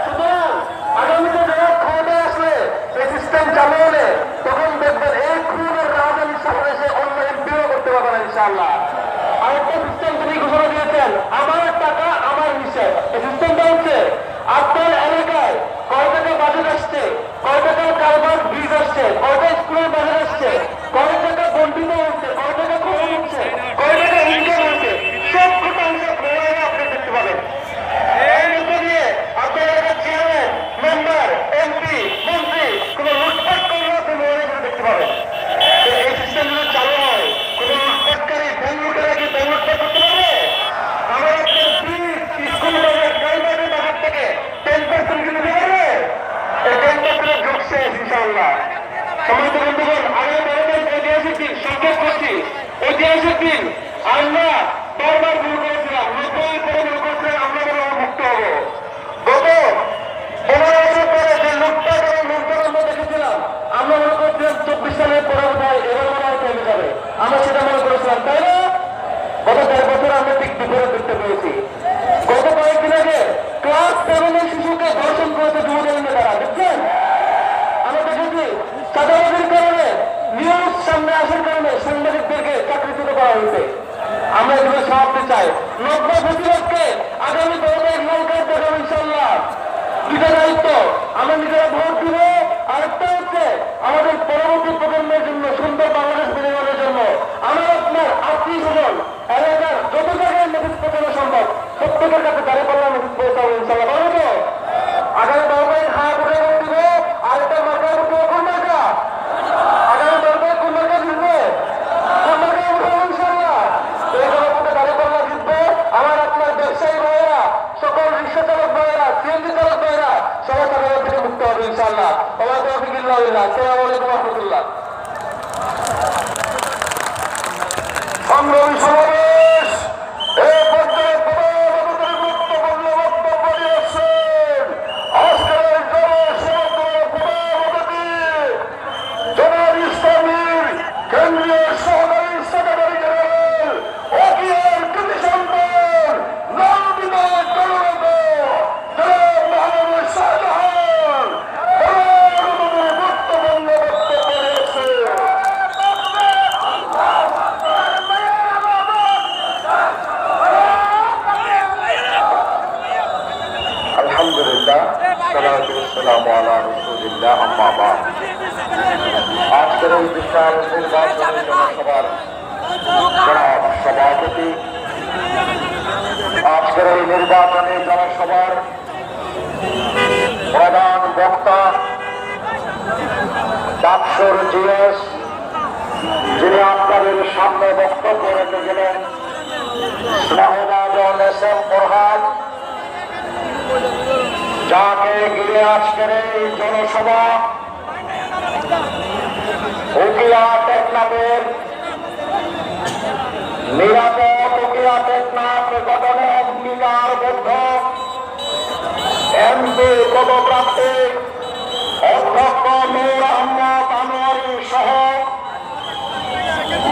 সুতরাং আগামীতে যারা ক্ষমতায় আসলে এই সিস্টেম চালু হলে তখন দেখবেন এই খুনের রাজধানী সমাবেশে অন্য এমপিও করতে পারবেন ইনশাআল্লাহ। আরেকটা সিস্টেম তিনি ঘোষণা দিয়েছেন, আমার টাকা আমার হিসাব। এই সিস্টেমটা হচ্ছে আপনার এলাকায় কয় টাকা বাজেট আসছে, কয় টাকা কারবার ব্রিজ আসছে, কয়টা স্কুলের বাজেট আসছে, কয় টাকা বন্টিত হচ্ছে, কয় টাকা খরচ হচ্ছে, কয় টাকা ইনকাম হচ্ছে, সব কথা হিসাব মোবাইলে আপনি দেখতে পাবেন। এর মধ্যে দিয়ে আপনার এলাকার চেয়ারম্যান, মেম্বার, এমপি, মন্ত্রী কোনো লুটপাট করলে আপনি মোবাইলে দেখতে পাবেন। এই সিস্টেম যদি চালু হয়, কোনো লুটপাটকারী ব্যাংক লুটেরা কি ব্যাংক লুটপাট করতে পারবে? আমার আপনার স্কুল বাজেট, গাড়ি বাজেট থেকে 10% কিন্তু দিতে পারবে? এই 10% ঢুকছে ইনশাআল্লাহ। সম্মানিত বন্ধুগণ, আগামী 12 তারিখ ঐতিহাসিক দিন, সংকেত করছি ঐতিহাসিক দিন। আমরা বারবার ভুল করেছিলাম, 90 করে ভুল করেছিলাম, আমরা মুক্ত হবো। গত 15 বছর পরে যে লুটপাট এবং লুটপাট আমরা দেখেছিলাম, আমরা মনে করছিলাম 24 সালের পরে বোধহয় এবার মনে হয় থেমে যাবে, আমরা সেটা মনে করেছিলাম, তাই না? গত 1.5 বছর আমরা ঠিক বিপরীত দেখতে পেয়েছি। গত কয়েকদিন আগে ক্লাস 7 এর শিশুকে ধর্ষণ করেছে যুবদলের নেতারা, দেখছেন? আমরা দেখেছি চাঁদাবাজির কারণে, নিউজ সামনে আসার কারণে সাংবাদিকদেরকে চাকরিচ্যুত করা হয়েছে। আমরা এগুলো সমাপ্তি চাই। 90 প্রতিবাদকে আগামী 12 তারিখ নৌকায় দেখাবো ইনশাআল্লাহ। দুটা দায়িত্ব, আমরা নিজেরা ভোট দিব, আরেকটা হচ্ছে আমাদের পরবর্তী প্রজন্মের জন্য সুন্দর বাংলাদেশ বিনির্মাণের জন্য আমার আপনার আত্মীয় স্বজন এলাকার যত জায়গায় মেসেজ পৌঁছানো সম্ভব প্রত্যেকের কাছে দাঁড়িয়ে মেসেজ পৌঁছাবো ইনশাআল্লাহ। পারবো তো? আগামী 12 তারিখ হাত উঠে ভোট দিব, আরেকটা মার্কা উঠবো, কোন মার্কা? আগামী 12 তারিখ কোন মার্কা জিতবে? কোন মার্কা উঠবো ইনশাআল্লাহ? এই জনপথে দাঁড়িয়ে জিতবে আমার আপনার ব্যবসায়ী ভাইয়েরা, সকল রিক্সা চালক ভাইয়েরা, সিএনজি চালক ভাইয়েরা সবাই চাঁদাবাজ থেকে মুক্ত হবে ইনশাআল্লাহ। ওয়া তাওফিকুল্লাহ বিল্লাহ। আসসালামু আলাইকুম ওয়া রাহমাতুল্লাহ। সংগ্রামী সমাবেশ এই পর্যায়ে গুরুত্বপূর্ণ বক্তব্য দিয়েছেন আজকের এই জনসমগ্র প্রধানমন্ত্রী জনাব ইসলামীর কেন্দ্রীয় সহকারী সেক্রেটারি জেনারেল ওকিয়ার কৃতি সন্তান নন্দিত জননেতা জনাব মোহাম্মদ শাহজাহান গুরুত্বপূর্ণ বক্তব্য দিয়েছেন। আলহামদুলিল্লাহ, সালাতু ওয়াসসালামু আলা রাসূলিল্লাহ, আম্মা বা'দ। আজকের এই বিশাল নির্বাচনী জনসভার জনাব সভাপতি, আজকের এই নির্বাচনী জনসভার প্রধান বক্তা ডাকসুর জিএস, যিনি আপনাদের সামনে বক্তব্য রেখে গেলেন, স্নেহভাজন এসএম ফরহাদ, যাকে ঘিরে আজকের এই জনসভা উকিয়া টেকনাফের নিরাপদ উকিয়া টেকনাফ গঠনে অঙ্গীকারবদ্ধ এমপি পদপ্রার্থী অধ্যক্ষ নূর আহমদ আনোয়ারী সহ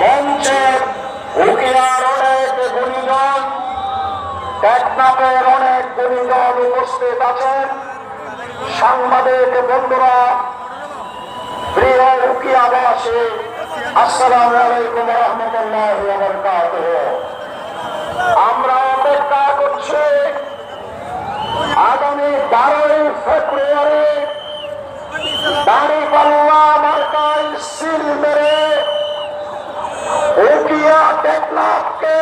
মঞ্চের উকিয়ার অনেক গুণীজন, টেকনাফের অনেক গুণীজন উপস্থিত আছেন, সাংবাদিক বন্ধুরা, প্রিয় উকিয়াবাসী, আসসালামু আলাইকুম ওয়া রাহমাতুল্লাহি ওয়া বারাকাতুহু। আমরা অপেক্ষা করছি আগামী 12 ফেব্রুয়ারি দাঁড়িপাল্লা মার্কায় সিল মেরে উকিয়া টেকনাফকে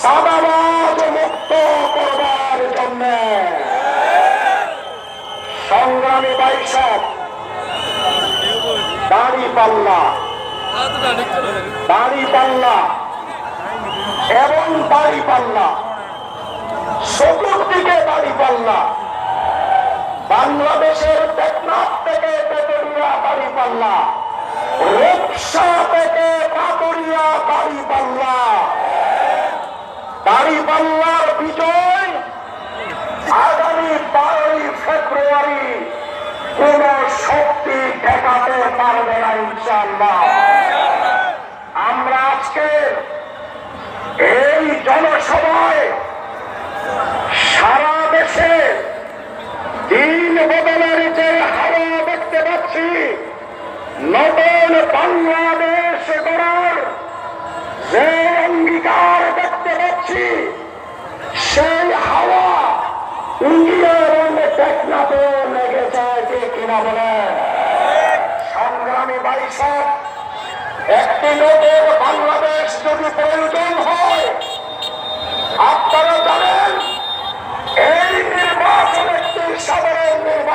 চাঁদাবাজ মুক্ত করবার জন্য। সংগ্রামী বাইসব, দাঁড়িপাল্লা এবং দাঁড়িপাল্লা, চতুর্দিকে দাঁড়িপাল্লা, বাংলাদেশের টেকনাফ থেকে তেতুলিয়া দাঁড়িপাল্লা, রূপসা থেকে পাতুরিয়া দাঁড়িপাল্লা, দাঁড়িপাল্লার বিজয় আগামী 12 ফেব্রুয়ারি কোন শক্তি ঠেকাতে পারবে না ইনশাআল্লাহ। আমরা আজকে এই জনসভায় সারা দেশে নতুন বাংলাদেশ গড়ার যে অঙ্গীকার দেখতে পাচ্ছি, সেই হাওয়া ইন্ডিয়া এবং টেকনাফে লেগে যায় কিনা বলে। সংগ্রামী বাইশাখ একটি নতুন